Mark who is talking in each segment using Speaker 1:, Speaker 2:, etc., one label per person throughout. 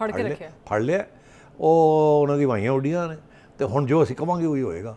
Speaker 1: ਫੜ ਲਿਆ, ਉਹ ਉਹਨਾਂ ਦੀ ਵਾਈਆਂ ਉੱਡੀਆਂ ਨੇ ਤੇ ਹੁਣ ਜੋ ਅਸੀਂ ਕਵਾਂਗੇ ਉਹੀ ਹੋਏਗਾ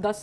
Speaker 2: 10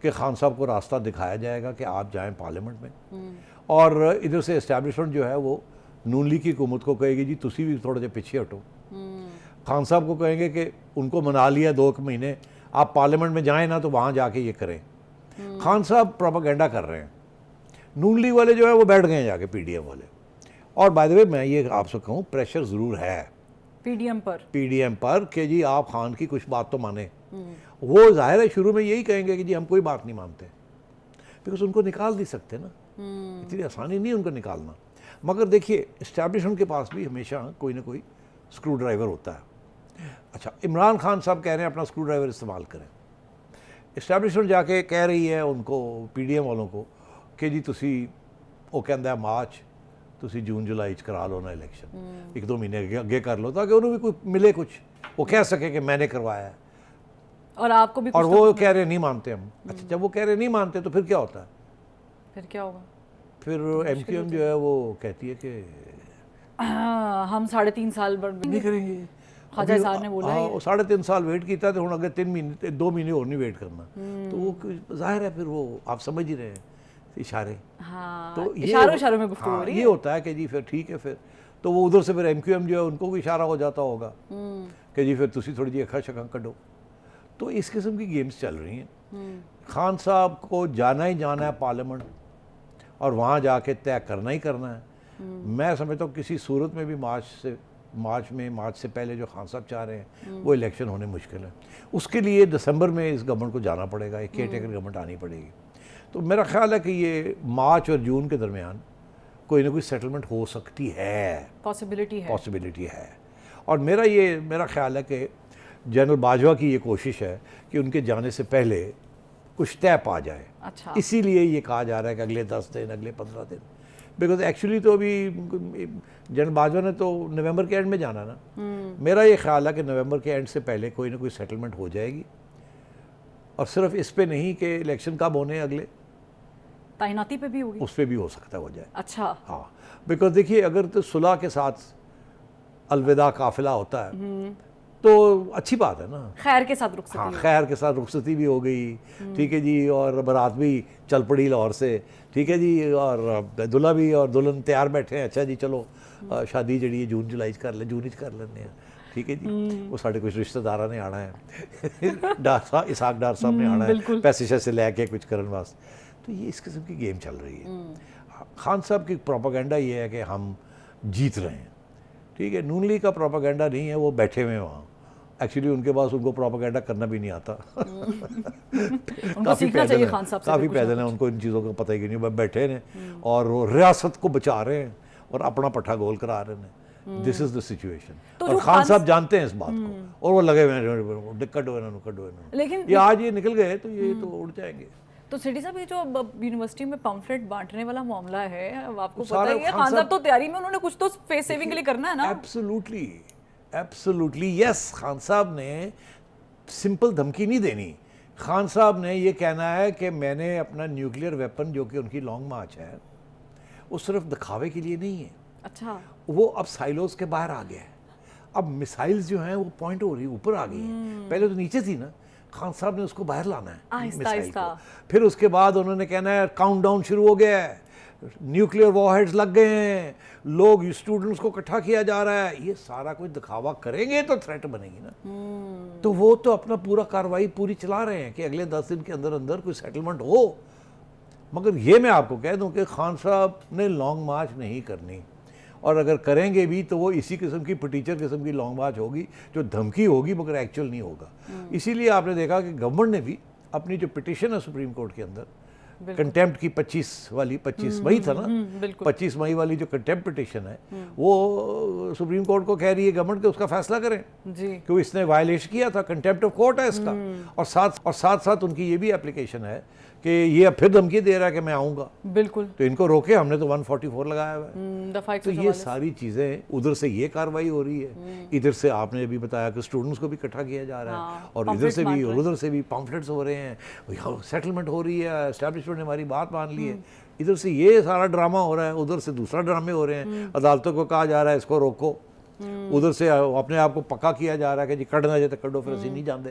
Speaker 1: کہ خان صاحب کو راستہ دکھایا جائے گا کہ آپ جائیں پارلیمنٹ میں، اور ادھر سے اسٹیبلشمنٹ جو ہے وہ نون لیگ کی حکومت کو کہے گی جی تسی بھی تھوڑے جے پیچھے ہٹو، خان صاحب کو کہیں گے کہ ان کو منا لیا 2 مہینے، آپ پارلیمنٹ میں جائیں نا تو وہاں جا کے یہ کریں۔ خان صاحب پروپیگنڈا کر رہے ہیں، نون لیگ والے جو ہے وہ بیٹھ گئے ہیں جا کے پی ڈی ایم والے۔ اور بائی دا وے میں یہ آپ سے کہوں پریشر ضرور ہے
Speaker 2: پی ڈی ایم پر
Speaker 1: کہ جی آپ خان کی کچھ بات تو مانیں۔ وہ ظاہر ہے شروع میں یہی کہیں گے کہ جی ہم کوئی بات نہیں مانتے، بیکاز ان کو نکال نہیں سکتے نا، اتنی آسانی نہیں ان کو نکالنا۔ مگر دیکھیے اسٹیبلشمنٹ کے پاس بھی ہمیشہ کوئی نہ کوئی اسکرو ڈرائیور ہوتا ہے۔ اچھا عمران خان صاحب کہہ رہے ہیں اپنا اسکرو ڈرائیور استعمال کریں، اسٹیبلشمنٹ جا کے کہہ رہی ہے ان کو پی ڈی ایم والوں کو کہ جی تسی وہ کہندا ہے مارچ تسی جون جولائی کرا لو نا الیکشن، 1-2 مہینے اگے کر لو تاکہ انہوں بھی کوئی ملے، کچھ وہ کہہ سکے کہ میں نے کروایا ہے،
Speaker 2: اور آپ کو بھی
Speaker 1: اور وہ کہہ رہے نہیں مانتے ہم۔ اچھا جب وہ کہہ رہے نہیں مانتے تو پھر کیا ہوتا ہے؟
Speaker 2: پھر کیا ہوگا؟
Speaker 1: پھر ایم کیو ایم جو ہے وہ کہتی ہے کہ
Speaker 2: ہم 3.5 سال
Speaker 1: نہیں کریں گے۔
Speaker 2: خواجہ صاحب نے بولا
Speaker 1: وہ 3.5 سال ویٹ کیتا تو ہوں اگر 2 مہینے اور نہیں ویٹ کرنا، تو وہ ظاہر ہے پھر وہ آپ سمجھ ہی رہے ہیں اشارے، تو
Speaker 2: اشاروں میں گفتگو ہو رہی ہے۔
Speaker 1: یہ ہوتا ہے کہ جی پھر ٹھیک ہے، پھر تو وہ ادھر سے پھر ایم کیو ایم جو ہے ان کو بھی اشارہ ہو جاتا ہوگا کہ جی پھر تسی تھوڑی جی اکھا شکھا کڈو۔ تو اس قسم کی گیمز چل رہی ہیں۔ خان صاحب کو جانا ہی جانا ہے پارلیمنٹ اور وہاں جا کے طے کرنا ہی کرنا ہے۔ میں سمجھتا ہوں کسی صورت میں بھی مارچ سے پہلے جو خان صاحب چاہ رہے ہیں وہ الیکشن ہونے مشکل ہے۔ اس کے لیے دسمبر میں اس گورنمنٹ کو جانا پڑے گا، ایک کیئر ٹیکر گورنمنٹ آنی پڑے گی۔ تو میرا خیال ہے کہ یہ مارچ اور جون کے درمیان کوئی نہ کوئی سیٹلمنٹ ہو سکتی ہے، پاسبلٹی ہے۔ اور میرا خیال ہے کہ جنرل باجوہ کی یہ کوشش ہے کہ ان کے جانے سے پہلے کچھ طے پا جائے، اسی لیے یہ کہا جا رہا ہے کہ اگلے 10 دن اگلے 15 دن، بیکاز ایکچولی تو ابھی جنرل باجوہ نے تو نومبر کے اینڈ میں جانا نا۔ میرا یہ خیال ہے کہ نومبر کے اینڈ سے پہلے کوئی نہ کوئی سیٹلمنٹ ہو جائے گی، اور صرف اس پہ نہیں کہ الیکشن کب ہونے اگلے،
Speaker 2: تعیناتی پہ بھی ہوگی،
Speaker 1: اس پہ بھی ہو سکتا ہو جائے۔
Speaker 2: اچھا
Speaker 1: ہاں بیکاز دیکھیے اگر تو صلح کے ساتھ الوداع قافلہ ہوتا ہے تو اچھی بات ہے نا،
Speaker 2: خیر کے ساتھ رخصتی،
Speaker 1: ہاں خیر کے ساتھ رخصتی بھی ہو گئی، ٹھیک ہے جی، اور بارات بھی چل پڑی لاہور سے، ٹھیک ہے جی، اور دلہا بھی اور دلہن تیار بیٹھے ہیں، اچھا جی چلو شادی جڑی ہے جون جولائی کر لینے ہیں، ٹھیک ہے جی۔ وہ سارے کچھ رشتہ داراں نے آنا ہے، اسحاق ڈار صاحب نے آنا ہے پیسے شیسے لے کے کچھ کرنے واسطے۔ تو یہ اس قسم کی گیم چل رہی ہے۔ خان صاحب کی پروپیگنڈا یہ ہے کہ ہم جیت رہے ہیں، ٹھیک ہے، نون لیگ کا پروپیگنڈا نہیں ہے، وہ بیٹھے ہوئے ہیں وہاں، ایکچولی ان کے پاس ان کو پروپیگنڈا کرنا بھی نہیں آتا، کافی پیدل ہیں، ان کو ان چیزوں کا پتہ ہی نہیں، وہ بیٹھے ہیں اور وہ ریاست کو بچا رہے ہیں اور اپنا پٹھا گول کرا رہے ہیں۔ دس از دا سچویشن، اور خان صاحب جانتے ہیں اس بات کو، اور وہ لگے ہوئے ہیں کڈو، لیکن یہ آج یہ نکل گئے تو یہ تو اڑ جائیں گے۔
Speaker 2: تو سیٹھی صاحب یہ جو یونیورسٹی میں پمفلٹ بانٹنے والا معاملہ ہے، آپ کو پتہ ہی ہے خان صاحب تو تیاری میں انہوں نے کچھ تو فیس سیونگ کے لیے کرنا ہے نا۔ ایبسولوٹلی یس، خان صاحب نے سمپل دھمکی نہیں دینی، خان صاحب نے یہ کہنا ہے کہ میں نے اپنا نیوکلیئر ویپن جو کہ ان کی لانگ مارچ ہے وہ صرف دکھاوے کے لیے نہیں ہے، اچھا وہ
Speaker 1: اب سائلوز کے باہر آ گیا ہے، اب میسائلز جو ہیں وہ پوائنٹ ہو رہی اوپر آ گئی ہیں، پہلے تو نیچے تھی نا، خان صاحب نے اس کو باہر لانا ہے میسائل کو، پھر اس کے بعد انہوں نے کہنا ہے کاؤنٹ ڈاؤن شروع ہو گیا ہے، نیوکلیئر وار ہیڈز لگ گئے ہیں، لوگ اسٹوڈنٹس کو اکٹھا کیا جا رہا ہے، یہ سارا کچھ دکھاوا کریں گے تو تھریٹ بنے گی نا۔ تو وہ تو اپنا پورا کاروائی پوری چلا رہے ہیں کہ اگلے 10 دن کے اندر اندر کوئی سیٹلمنٹ ہو، مگر یہ میں آپ کو کہہ دوں کہ خان صاحب نے لانگ مارچ نہیں کرنی، اور اگر کریں گے بھی تو وہ اسی قسم کی پٹیچر قسم کی لانگ مارچ ہوگی جو دھمکی ہوگی مگر ایکچوئل نہیں ہوگا۔ اسی لیے آپ نے دیکھا کہ گورنمنٹ نے بھی اپنی جو پٹیشن ہے سپریم کورٹ کے اندر کنٹیمپٹ کی 25 مئی تھا نا، 25 مئی والی جو کنٹیمپٹ پٹیشن ہے وہ سپریم کورٹ کو کہہ رہی ہے گورنمنٹ کہ اس کا فیصلہ کریں کہ اس نے وائلیشن کیا تھا، کنٹیمپٹ آف کورٹ ہے اس کا، اور ساتھ ساتھ ان کی یہ بھی اپلیکیشن ہے کہ یہ اب پھر دھمکی دے رہا ہے کہ میں آؤں گا، بالکل، تو ان کو روکے، ہم نے تو 144 لگایا ہوا ہے۔ تو یہ ساری چیزیں ادھر سے یہ کاروائی ہو رہی ہے، ادھر سے آپ نے ابھی بتایا کہ اسٹوڈنٹس کو بھی اکٹھا کیا جا رہا ہے، اور ادھر سے بھی اور ادھر سے بھی پمفلٹس ہو رہے ہیں، سیٹلمنٹ ہو رہی ہے، اسٹیبلشمنٹ نے ہماری بات مان لی ہے، ادھر سے یہ سارا ڈرامہ ہو رہا ہے، ادھر سے دوسرا ڈرامے ہو رہے ہیں، عدالتوں کو کہا جا رہا ہے اس کو روکو، ادھر سے اپنے آپ کو پکا کیا جا رہا ہے کہ جی کڈنا جائے تو کڈو، پھر اسی نہیں جاندے۔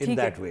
Speaker 1: in that way,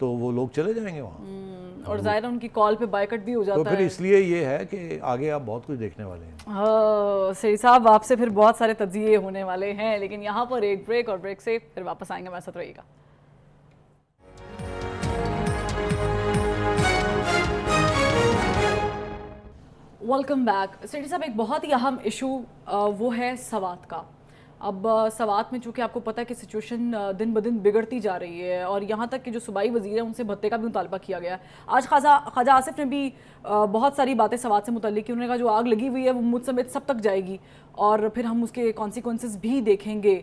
Speaker 1: تو وہ لوگ چلے جائیں گے وہاں.
Speaker 2: اور ظاہر ان کی کال پہ بائیکٹ بھی ہو
Speaker 1: تو
Speaker 2: جاتا
Speaker 1: پھر
Speaker 2: ہے.
Speaker 1: اس لیے یہ ہے کہ آگے آپ بہت کچھ دیکھنے والے ہیں.
Speaker 2: سعید صاحب آپ سے پھر بہت سارے تجزیے ہونے والے ہیں، لیکن یہاں پر ایک بریک، اور بریک سے پھر واپس آئیں گے. ہمارے ساتھ رہیے گا. Welcome back. سیٹھی صاحب ایک بہت ہی اہم ایشو وہ ہے سوات کا. اب سوات میں چونکہ آپ کو پتہ ہے کہ سچویشن دن بدن بگڑتی جا رہی ہے، اور یہاں تک کہ جو صوبائی وزیر ہیں ان سے بھتے کا بھی مطالبہ کیا گیا ہے. آج خواجہ آصف نے بھی بہت ساری باتیں سوات سے متعلق کی. انہوں نے کہا جو آگ لگی ہوئی ہے وہ مجھ سمیت سب تک جائے گی، اور پھر ہم اس کے کانسیکوینسز بھی دیکھیں گے.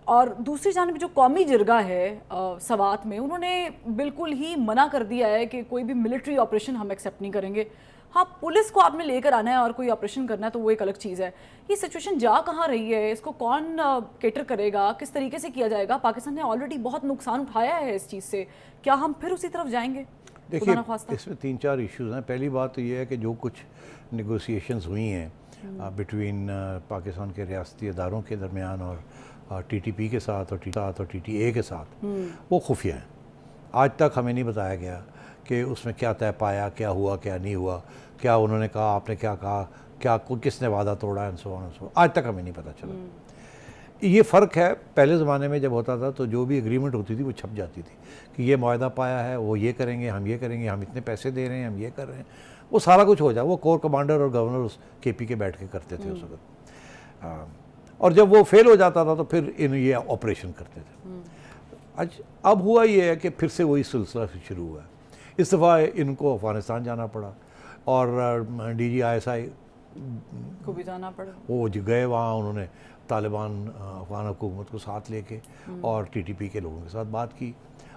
Speaker 2: اور دوسری جانب جو قومی جرگہ ہے سوات میں، انہوں نے بالکل ہی منع کر دیا ہے کہ کوئی بھی ملٹری آپریشن ہم ایکسیپٹ نہیں کریں گے. ہاں، پولیس کو آپ نے لے کر آنا ہے اور کوئی آپریشن کرنا ہے تو وہ ایک الگ چیز ہے. یہ سچویشن جا کہاں رہی ہے؟ اس کو کون کیٹر کرے گا؟ کس طریقے سے کیا جائے گا؟ پاکستان نے آلریڈی بہت نقصان اٹھایا ہے اس چیز سے. کیا ہم پھر اسی طرف جائیں گے؟
Speaker 1: دیکھیے اس میں 3-4 ایشوز ہیں. پہلی بات تو یہ ہے کہ جو کچھ نیگوسیشنز ہوئی ہیں بٹوین پاکستان کے ریاستی اداروں کے درمیان اور ٹی ٹی پی کے ساتھ اور ٹی ٹی اے کے ساتھ، وہ خفیہ ہیں. آج تک ہمیں نہیں بتایا گیا کہ اس میں کیا طے پایا، کیا ہوا، کیا نہیں ہوا، کیا انہوں نے کہا، آپ نے کیا کہا، کیا کس نے وعدہ توڑا، اینڈ سو آن. آج تک ہمیں نہیں پتہ چلا. یہ فرق ہے. پہلے زمانے میں جب ہوتا تھا تو جو بھی ایگریمنٹ ہوتی تھی وہ چھپ جاتی تھی کہ یہ معاہدہ پایا ہے، وہ یہ کریں گے، ہم یہ کریں گے، ہم اتنے پیسے دے رہے ہیں، ہم یہ کر رہے ہیں. وہ سارا کچھ ہو جائے. وہ کور کمانڈر اور گورنر کے پی کے بیٹھ کے کرتے تھے اس وقت. اور جب وہ فیل ہو جاتا تھا تو پھر یہ آپریشن کرتے تھے. اب ہوا یہ ہے کہ پھر سے وہی سلسلہ شروع ہوا ہے. اس دفعہ ان کو افغانستان جانا پڑا، اور D G I S I
Speaker 2: کو بھی جانا پڑا.
Speaker 1: وہ گئے وہاں. انہوں نے طالبان افغان حکومت کو ساتھ لے کے اور ٹی ٹی پی کے لوگوں کے ساتھ بات کی.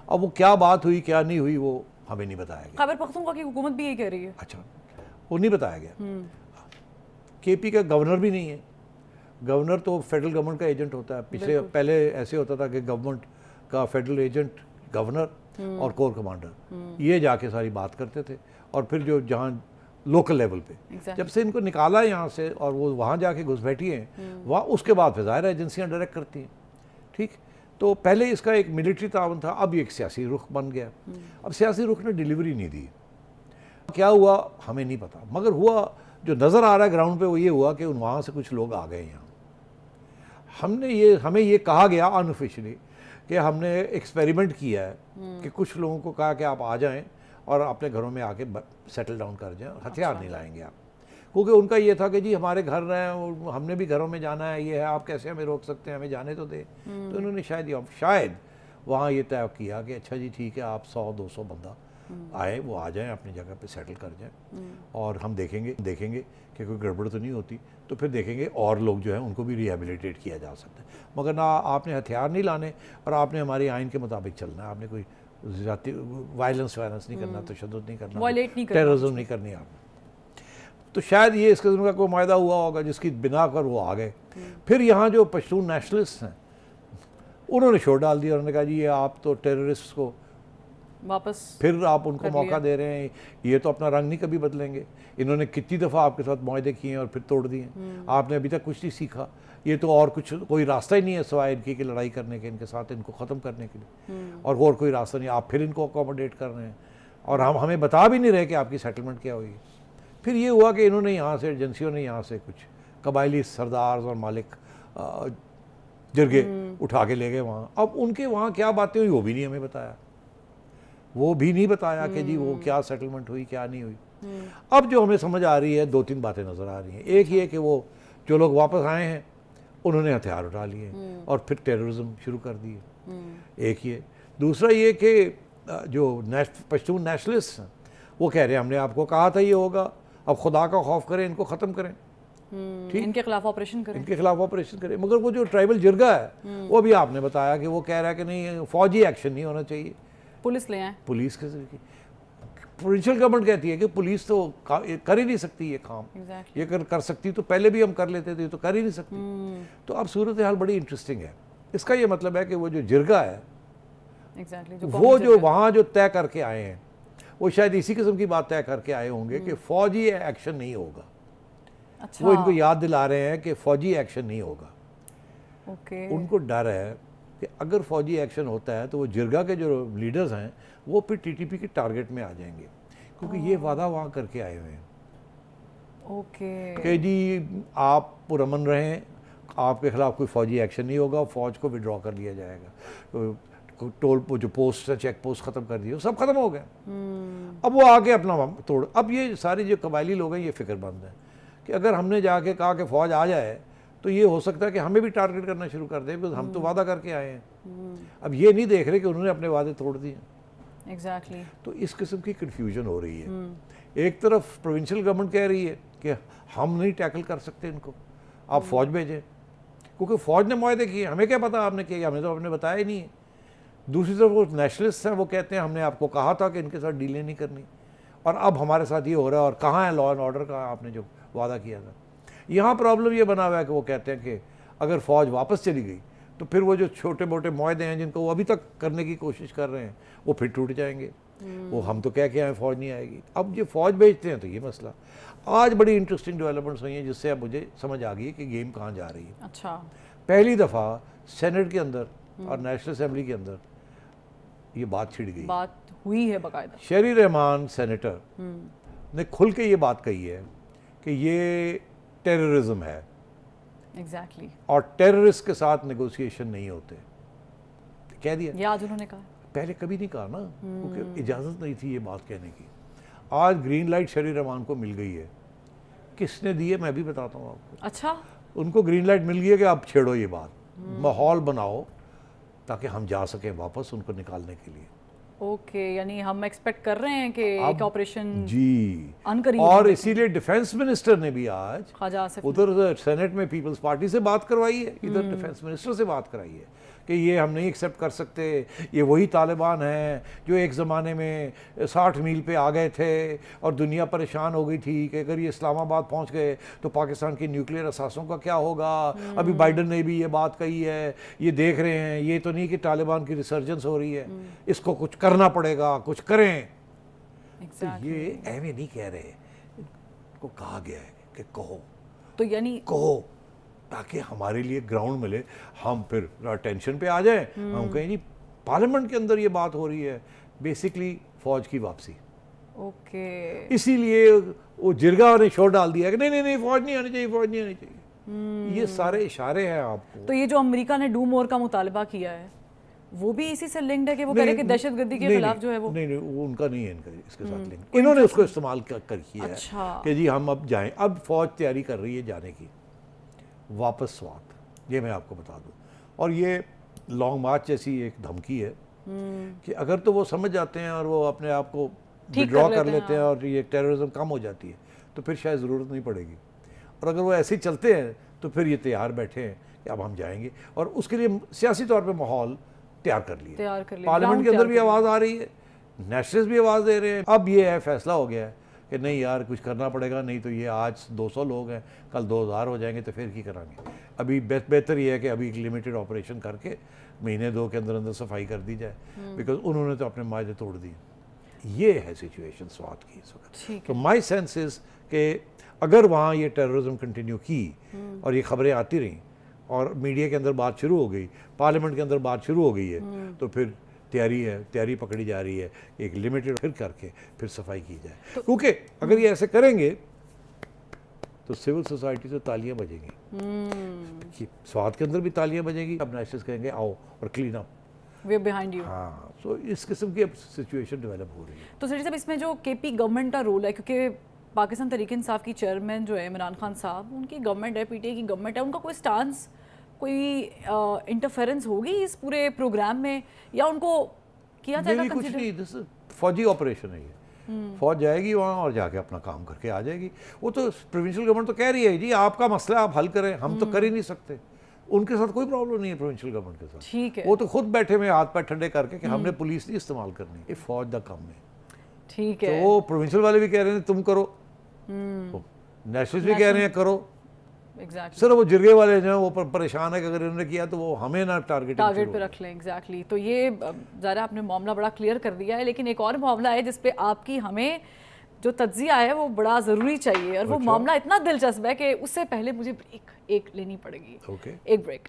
Speaker 1: اب وہ کیا بات ہوئی، کیا نہیں ہوئی، وہ ہمیں نہیں بتایا گیا.
Speaker 2: خیبر پختونخوا کی حکومت بھی یہی کہہ رہی ہے.
Speaker 1: اچھا، وہ نہیں بتایا گیا. کے پی کا گورنر بھی نہیں ہے. گورنر تو فیڈرل گورنمنٹ کا ایجنٹ ہوتا ہے. پہلے ایسے ہوتا تھا کہ گورنمنٹ کا فیڈرل ایجنٹ گورنر اور کور کمانڈر یہ جا کے ساری بات کرتے تھے. اور پھر جو جہاں لوکل لیول پہ جب سے ان کو نکالا یہاں سے اور وہ وہاں جا کے گھس بیٹھی ہیں وہاں، اس کے بعد پھر ظاہر ایجنسیاں ڈائریکٹ کرتی ہیں. ٹھیک، تو پہلے اس کا ایک ملٹری تعاون تھا، اب یہ ایک سیاسی رخ بن گیا. اب سیاسی رخ نے ڈیلیوری نہیں دی. کیا ہوا ہمیں نہیں پتا، مگر ہوا جو نظر آ رہا ہے گراؤنڈ پہ وہ یہ ہوا کہ وہاں سے کچھ لوگ آ گئے یہاں. ہمیں یہ کہا گیا ان آفیشلی کہ ہم نے ایکسپیریمنٹ کیا ہے کہ کچھ لوگوں کو کہا کہ آپ آ جائیں اور اپنے گھروں میں آ کے سیٹل ڈاؤن کر جائیں، ہتھیار نہیں لائیں گے آپ. کیونکہ ان کا یہ تھا کہ جی ہمارے گھر رہے ہیں، ہم نے بھی گھروں میں جانا ہے، یہ ہے، آپ کیسے ہمیں روک سکتے ہیں، ہمیں جانے تو دے. تو انہوں نے شاید وہاں یہ طے کیا کہ اچھا جی ٹھیک ہے، آپ 100-200 بندہ آئے، وہ آ جائیں اپنی جگہ پہ سیٹل کر جائیں، اور ہم دیکھیں گے کہ کوئی گڑبڑ تو نہیں ہوتی. تو پھر دیکھیں گے اور لوگ جو ہیں ان کو بھی ریہیبلیٹیٹ کیا جا سکتا ہے. مگر نہ آپ نے ہتھیار نہیں لانے، اور آپ نے ہماری آئین کے مطابق چلنا ہے. آپ نے کوئی ذاتی وائلنس نہیں کرنا، تشدد نہیں کرنا، ٹیررزم نہیں کرنی آپ نے. تو شاید یہ اس قسم کا کوئی معاہدہ ہوا ہوگا جس کی بنا کر وہ آ گئے. پھر یہاں جو پشتون نیشنلسٹ ہیں انہوں نے شور ڈال دیا. انہوں نے کہا جی یہ آپ تو ٹیررسٹ کو
Speaker 2: واپس
Speaker 1: پھر آپ ان کو موقع دے رہے ہیں، یہ تو اپنا رنگ نہیں کبھی بدلیں گے. انہوں نے کتنی دفعہ آپ کے ساتھ معاہدے کیے ہیں اور پھر توڑ دیے ہیں. آپ نے ابھی تک کچھ نہیں سیکھا. یہ تو اور کچھ کوئی راستہ ہی نہیں ہے سوائے ان کی لڑائی کرنے کے، ان کے ساتھ ان کو ختم کرنے کے لیے، اور کوئی راستہ نہیں. آپ پھر ان کو اکوموڈیٹ کر رہے ہیں، اور ہمیں بتا بھی نہیں رہے کہ آپ کی سیٹلمنٹ کیا ہوئی. پھر یہ ہوا کہ انہوں نے یہاں سے ایجنسیوں نے یہاں سے کچھ قبائلی سردار اور مالک جرگے اٹھا کے لے گئے وہاں. اب ان کے وہاں کیا باتیں ہوئی وہ بھی نہیں ہمیں بتایا. کہ جی وہ کیا سیٹلمنٹ ہوئی، کیا نہیں ہوئی. اب جو ہمیں سمجھ آ رہی ہے 2-3 باتیں نظر آ رہی ہیں. ایک یہ کہ وہ جو لوگ واپس آئے ہیں انہوں نے ہتھیار اٹھا لیے اور پھر ٹیررزم شروع کر دیے. ایک یہ. دوسرا یہ کہ جو پشتون نیشنلسٹ ہیں وہ کہہ رہے ہیں ہم نے آپ کو کہا تھا یہ ہوگا، اب خدا کا خوف کریں، ان کو ختم کریں،
Speaker 2: ان کے خلاف آپریشن
Speaker 1: کریں. مگر وہ جو ٹرائبل جرگہ ہے وہ بھی آپ نے بتایا کہ وہ کہہ رہا ہے کہ نہیں، فوجی ایکشن نہیں ہونا چاہیے،
Speaker 2: پولیس لے آئیں.
Speaker 1: پولیس کے ذریعے پروونشل گورنمنٹ کہتی ہے کہ پولیس تو کر ہی نہیں سکتی یہ کام. یہ کر سکتی تو پہلے بھی ہم کر لیتے تھے، تو کر ہی نہیں سکتی. تو اب صورتحال بڑی انٹرسٹنگ ہے. اس کا یہ مطلب ہے کہ وہ جو جرگہ ہے وہ جو وہاں جو طے کر کے آئے ہیں وہ شاید اسی قسم کی بات طے کر کے آئے ہوں گے کہ فوجی ایکشن نہیں ہوگا. وہ ان کو یاد دلا رہے ہیں کہ فوجی ایکشن نہیں ہوگا. ان کو ڈر ہے کہ اگر فوجی ایکشن ہوتا ہے تو وہ جرگا کے جو لیڈرز ہیں وہ پھر ٹی ٹی پی کے ٹارگٹ میں آ جائیں گے، کیونکہ یہ وعدہ وہاں کر کے آئے ہوئے ہیں
Speaker 2: اوکے
Speaker 1: کہ جی آپ پرامن رہیں، آپ کے خلاف کوئی فوجی ایکشن نہیں ہوگا، فوج کو وڈرا کر لیا جائے گا، ٹول جو پوسٹ چیک پوسٹ ختم کر دیے سب ختم ہو گئے. اب وہ آگے اپنا توڑ. اب یہ ساری جو قبائلی لوگ ہیں یہ فکر مند ہیں کہ اگر ہم نے جا کے کہا کہ فوج آ جائے تو یہ ہو سکتا ہے کہ ہمیں بھی ٹارگٹ کرنا شروع کر دیں، بیکاز ہم تو وعدہ کر کے آئے ہیں. اب یہ نہیں دیکھ رہے کہ انہوں نے اپنے وعدے توڑ دیے.
Speaker 2: ایگزیکٹلی.
Speaker 1: تو اس قسم کی کنفیوژن ہو رہی ہے. ایک طرف پروونشل گورنمنٹ کہہ رہی ہے کہ ہم نہیں ٹیکل کر سکتے ان کو، آپ فوج بھیجیں، کیونکہ فوج نے معاہدے کیے، ہمیں کیا پتا آپ نے کیا، ہمیں تو آپ نے بتایا ہی نہیں ہے. دوسری طرف وہ نیشنلسٹ ہیں، وہ کہتے ہیں ہم نے آپ کو کہا تھا کہ ان کے ساتھ ڈیلیں نہیں کرنی، اور اب ہمارے ساتھ یہ ہو رہا ہے، اور کہاں ہے لا اینڈ آرڈر کا آپ نے جو وعدہ کیا تھا. یہاں پرابلم یہ بنا ہوا ہے کہ وہ کہتے ہیں کہ اگر فوج واپس چلی گئی تو پھر وہ جو چھوٹے موٹے معاہدے ہیں جن کو وہ ابھی تک کرنے کی کوشش کر رہے ہیں وہ پھر ٹوٹ جائیں گے. وہ ہم تو کہہ کے آئے فوج نہیں آئے گی، اب یہ فوج بھیجتے ہیں تو یہ مسئلہ. آج بڑی انٹرسٹنگ ڈیولپمنٹس ہوئی ہیں جس سے اب مجھے سمجھ آ گئی کہ گیم کہاں جا رہی ہے.
Speaker 2: اچھا.
Speaker 1: پہلی دفعہ سینٹ کے اندر اور نیشنل اسمبلی کے اندر یہ بات چھڑ گئی،
Speaker 2: بات ہوئی ہے باقاعدہ.
Speaker 1: شہری رحمان سینیٹر نے کھل کے یہ بات کہی ہے کہ یہ ٹیررزم ہے.
Speaker 2: ایگزیکٹلی.
Speaker 1: اور ٹیررسٹ کے ساتھ نیگوسیشن نہیں ہوتے، کہہ دیا.
Speaker 2: یہ آج انہوں نے کہا.
Speaker 1: پہلے کبھی نہیں کہا نا، کیونکہ اجازت نہیں تھی یہ بات کہنے کی. آج گرین لائٹ شہری رحمان کو مل گئی ہے. کس نے دی ہے میں بھی بتاتا ہوں آپ کو.
Speaker 2: اچھا.
Speaker 1: ان کو گرین لائٹ مل گئی ہے کہ آپ چھیڑو یہ بات، ماحول بناؤ تاکہ ہم جا سکیں واپس ان کو نکالنے کے لیے.
Speaker 2: اوکے، یعنی ہم ایکسپیکٹ کر رہے ہیں کہ ایک آپریشن
Speaker 1: جی
Speaker 2: ان قریب.
Speaker 1: اور اسی لیے ڈیفنس منسٹر نے بھی آج
Speaker 2: خواجہ آصف
Speaker 1: ادھر سینٹ میں پیپلز پارٹی سے بات کروائی ہے، ادھر ڈیفنس منسٹر سے بات کرائی ہے کہ یہ ہم نہیں ایکسیپٹ کر سکتے. یہ وہی طالبان ہیں جو ایک زمانے میں 60 میل پہ آ گئے تھے اور دنیا پریشان ہو گئی تھی کہ اگر یہ اسلام آباد پہنچ گئے تو پاکستان کی نیوکلیئر اثاثوں کا کیا ہوگا. ابھی بائیڈن نے بھی یہ بات کہی ہے، یہ دیکھ رہے ہیں، یہ تو نہیں کہ طالبان کی ریسرجنس ہو رہی ہے، اس کو کچھ کرنا پڑے گا، کچھ کریں. تو یہ ایویں نہیں کہہ رہے، کو کہا گیا ہے کہ کہو،
Speaker 2: تو یعنی
Speaker 1: کہو تاکہ ہمارے لیے گراؤنڈ ملے، ہم پھر ٹینشن پہ آ جائیں. ہم کہیں جی پارلیمنٹ کے اندر یہ بات ہو رہی ہے، بیسکلی فوج کی واپسی.
Speaker 2: اوکے.
Speaker 1: اسی لیے وہ جرگا نے شور ڈال دیا کہ نہیں نہیں فوج نہیں آنی چاہیے، فوج نہیں آنی چاہیے. یہ سارے اشارے ہیں آپ کو.
Speaker 2: تو یہ جو امریکہ نے ڈو مور کا مطالبہ کیا ہے وہ بھی اسی سے لنکڈ ہے کہ وہ کہہ رہے کہ دہشت گردی کے خلاف جو ہے وہ
Speaker 1: نہیں وہ ان کا نہیں ہے، ان کا اس کے ساتھ لنک. انہوں نے اس کو استعمال کر کیا ہے کہ جی ہم اب جائیں. اب فوج تیاری کر رہی ہے جانے کی واپس سوات. یہ میں آپ کو بتا دوں. اور یہ لانگ مارچ جیسی ایک دھمکی ہے کہ اگر تو وہ سمجھ جاتے ہیں اور وہ اپنے آپ کو وڈرا کر لیتے ہیں اور یہ ٹیررزم کم ہو جاتی ہے تو پھر شاید ضرورت نہیں پڑے گی. اور اگر وہ ایسے ہی چلتے ہیں تو پھر یہ تیار بیٹھے ہیں کہ اب ہم جائیں گے. اور اس کے لیے سیاسی طور پہ ماحول تیار کر لیا. پارلیمنٹ کے اندر بھی آواز آ رہی ہے، نیشنلسٹ بھی آواز دے رہے ہیں. اب یہ ہے فیصلہ ہو گیا ہے کہ نہیں یار کچھ کرنا پڑے گا، نہیں تو یہ آج 200 لوگ ہیں، کل 2000 ہو جائیں گے تو پھر کی کریں گے. ابھی بہتر یہ ہے کہ ابھی ایک لمیٹڈ آپریشن کر کے مہینے 2 کے اندر اندر صفائی کر دی جائے، بیکاز انہوں نے تو اپنے معاہدے توڑ دیے. یہ ہے سچویشن سوات کی اس وقت. تو مائی سینس از کہ اگر وہاں یہ ٹیررزم کنٹینیو کی اور یہ خبریں آتی رہیں اور میڈیا کے اندر بات شروع ہو گئی، پارلیمنٹ کے اندر بات شروع ہو گئی ہے، تو پھر تیاری پکڑی جا رہی ہے ایک لمیٹڈ پھر کر کے پھر صفائی کی جائے. کیونکہ اگر یہ ایسے کریں گے تو سول سوسائٹی سے تالیاں بجیں گی. سوات کے اندر بھی تالیاں بجیں گی. اب نیشنلسٹ کہیں گے آؤ اور clean up,
Speaker 2: we are behind you.
Speaker 1: ہاں. سو اس قسم کی اب سچویشن ڈیولپ ہو رہی ہے.
Speaker 2: تو سر صاحب اس میں جو کے پی گورنمنٹ کا رول ہے، کیونکہ پاکستان تحریک انصاف کی چیئرمین جو ہے عمران خان صاحب، ان کی گورنمنٹ ہے، پی ٹی آئی کی گورنمنٹ ہے، ان کا کوئی سٹانس، کوئی انٹرفیرنس ہوگی اس پورے پروگرام میں، یا ان کو کیا جائے گا
Speaker 1: کچھ نہیں؟ فوجی آپریشن ہے یہ. فوج جائے گی وہاں اور جا کے اپنا کام کر کے آ جائے گی. وہ تو پروونشل گورنمنٹ تو کہہ رہی ہے جی آپ کا مسئلہ آپ حل کریں، ہم تو کر ہی نہیں سکتے. ان کے ساتھ کوئی پرابلم نہیں ہے پروونشل گورنمنٹ کے ساتھ.
Speaker 2: ٹھیک ہے.
Speaker 1: وہ تو خود بیٹھے ہوئے ہاتھ پیر ٹھنڈے کر کے کہ ہم نے پولیس نہیں استعمال کرنی، یہ فوج دا کام ہے.
Speaker 2: ٹھیک ہے.
Speaker 1: تو وہ پروونشل والے بھی کہہ رہے ہیں تم کرو، نیشنلسٹ بھی کہہ رہے ہیں کرو. سر وہ جرگے والے جو ہیں وہ پریشان ہے کہ اگر انہوں نے کیا تو وہ ہمیں نہ ٹارگٹ
Speaker 2: پہ رکھ لیں. ایگزیکٹلی. تو یہ ذرا آپ نے معاملہ بڑا کلیئر کر دیا ہے، لیکن ایک اور معاملہ ہے جس پہ آپ کی ہمیں جو تجزیہ ہے وہ بڑا ضروری چاہیے، اور وہ معاملہ اتنا دلچسپ ہے کہ اس سے پہلے مجھے بریک ایک لینی پڑے گی. ایک بریک.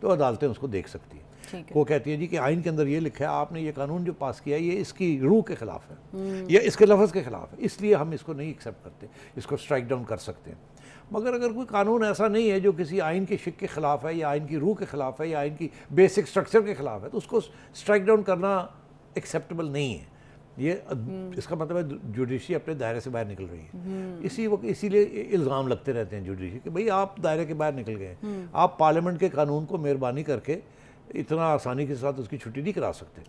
Speaker 1: تو عدالتیں اس کو دیکھ سکتی ہیں. وہ کہتی ہیں جی کہ آئین کے اندر یہ لکھا ہے آپ نے یہ قانون جو پاس کیا ہے یہ اس کی روح کے خلاف ہے یا اس کے لفظ کے خلاف ہے, اس لیے ہم اس کو نہیں ایکسیپٹ کرتے, اس کو اسٹرائک ڈاؤن کر سکتے ہیں. مگر اگر کوئی قانون ایسا نہیں ہے جو کسی آئین کے شق کے خلاف ہے یا آئین کی روح کے خلاف ہے یا آئین کی بیسک اسٹرکچر کے خلاف ہے تو اس کو اسٹرائک ڈاؤن کرنا ایکسیپٹیبل نہیں ہے. یہ اس کا مطلب ہے جوڈیشری اپنے دائرے سے باہر نکل رہی ہے. اسی لیے الزام لگتے رہتے ہیں جوڈیشری کہ بھئی آپ دائرے کے باہر نکل گئے, آپ پارلیمنٹ کے قانون کو مہربانی کر کے اتنا آسانی کے ساتھ اس کی چھٹی نہیں کرا سکتے,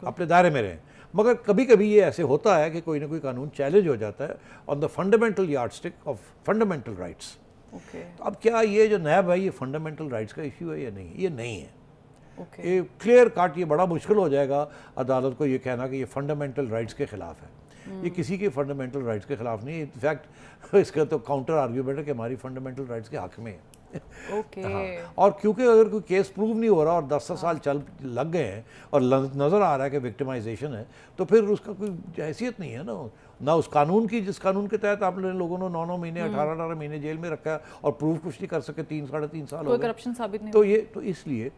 Speaker 1: اپنے دائرے میں رہیں. مگر کبھی کبھی یہ ایسے ہوتا ہے کہ کوئی نہ کوئی قانون چیلنج ہو جاتا ہے on the fundamental yardstick of fundamental rights. اب کیا یہ جو نیب ہے یہ فنڈامنٹل رائٹس کا ایشو ہے یا نہیں؟ یہ نہیں ہے. یہ کلیئر کٹ, یہ بڑا مشکل ہو جائے گا عدالت کو یہ کہنا کہ یہ فنڈامنٹل رائٹس کے خلاف ہے. یہ کسی کے فنڈامنٹل رائٹس کے خلاف نہیں ہے. انفیکٹ اس کا تو کاؤنٹر آرگیومنٹ ہے کہ ہماری فنڈامنٹل رائٹس کے حق میں ہے. اور کیونکہ اگر کوئی کیس پروو نہیں ہو رہا اور 10 سال لگ گئے ہیں اور نظر آ رہا ہے کہ وکٹمائزیشن ہے تو پھر اس کا کوئی حیثیت نہیں ہے نا, نہ اس قانون کی جس قانون کے تحت آپ لوگوں نے 9 مہینے 18 مہینے جیل میں رکھا ہے اور پروف کچھ نہیں کر سکے, 3-3.5 سال ہو گئے. تو اس لیے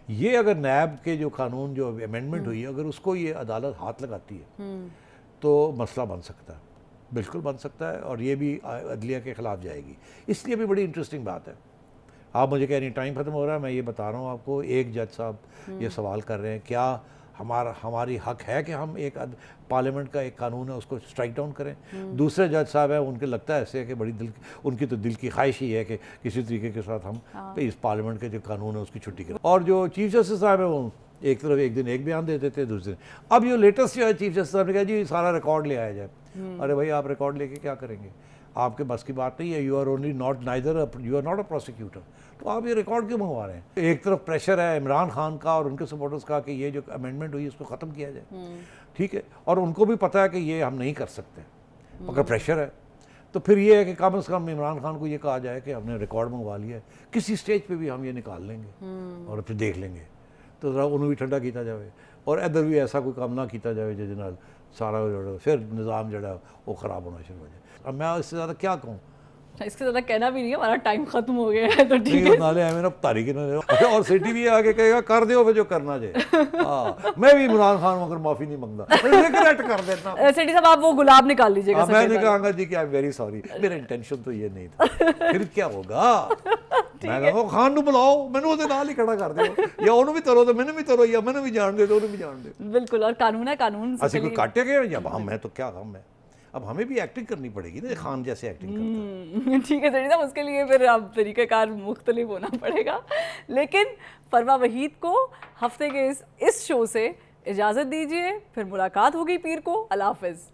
Speaker 1: یہ اگر نیب کے جو قانون جو امینڈمنٹ ہوئی ہے اگر اس کو یہ عدالت ہاتھ لگاتی ہے تو مسئلہ بن سکتا ہے, بالکل بن سکتا ہے, اور یہ بھی عدلیہ کے خلاف جائے گی. اس لیے بھی بڑی انٹرسٹنگ بات ہے. آپ مجھے کہہ رہی ٹائم ختم ہو رہا ہے, میں یہ بتا رہا ہوں آپ کو, ایک جج صاحب یہ سوال کر رہے ہیں کیا ہماری حق ہے کہ ہم ایک پارلیمنٹ کا ایک قانون ہے اس کو اسٹرائک ڈاؤن کریں. دوسرے جج صاحب ہیں ان کے لگتا ہے ایسے کہ بڑی ان کی تو دل کی خواہش ہی ہے کہ کسی طریقے کے ساتھ ہم اس پارلیمنٹ کے جو قانون ہے اس کی چھٹی کریں. اور جو چیف جسٹس صاحب ہیں وہ ایک طرف ایک دن ایک بیان دے دیتے دوسرے دن. اب یہ لیٹسٹ جو ہے چیف جسٹس صاحب نے کہا جی سارا ریکارڈ لے آیا جائے. ارے بھائی آپ ریکارڈ لے کے کیا کریں گے, آپ کے بس کی بات نہیں ہے. You are not a prosecutor, تو آپ یہ ریکارڈ کیوں منگوا رہے ہیں؟ ایک طرف پریشر ہے عمران خان کا اور ان کے سپورٹرز کا کہ یہ جو امینڈمنٹ ہوئی اس کو ختم کیا جائے, ٹھیک ہے, اور ان کو بھی پتہ ہے کہ یہ ہم نہیں کر سکتے مگر پریشر ہے. تو پھر یہ ہے کہ کم از کم عمران خان کو یہ کہا جائے کہ ہم نے ریکارڈ منگوا لیا ہے, کسی سٹیج پہ بھی ہم یہ نکال لیں گے اور پھر دیکھ لیں گے. تو ذرا انہوں بھی ٹھنڈا کیتا جائے اور ادھر بھی ایسا کوئی کام نہ کیتا جائے جس نال سارا پھر نظام جڑا وہ خراب ہونا شروع ہو جائے. اب میں اس سے زیادہ کیا کہوں,
Speaker 2: اس سے زیادہ کہنا بھی نہیں ہے, ہمارا ٹائم ختم ہو گیا ہے. تو ٹھیک ہے,
Speaker 1: نالے ہیں میرا تاریخ اور سٹی بھی آگے کہے گا کر دیو پھر جو کرنا چاہے. میں بھی عمران خان مگر معافی نہیں مانگتا, ریگریٹ کر دیتا.
Speaker 2: سٹی صاحب آپ وہ گلاب نکال لیجیے گا.
Speaker 1: میں نے کہا گا جی کہ آئی ایم ویری سوری, میرا انٹینشن تو یہ نہیں تھا. پھر کیا ہوگا, میں کہا خان نو بلاؤ, مینوں دے نال ہی کھڑا کر دیو, یا انہوں بھی ترو تو مینوں بھی ترو, یا مینوں بھی جان دے تو انہوں بھی جان دے.
Speaker 2: بالکل, اور قانون ہے, قانون سے
Speaker 1: اسی کو کاٹے گئے یا ہم ہیں تو کیا ہم ہے. اب ہمیں بھی ایکٹنگ کرنی پڑے گی نا, خان جیسے ایکٹنگ کرتا ہے.
Speaker 2: ٹھیک ہے سٹی صاحب, اس کے لیے پھر اب طریقہ کار مختلف ہونا پڑے گا. لیکن فروا وحید کو ہفتے کے اس شو سے اجازت دیجیے, پھر ملاقات ہوگی پیر کو. اللہ حافظ.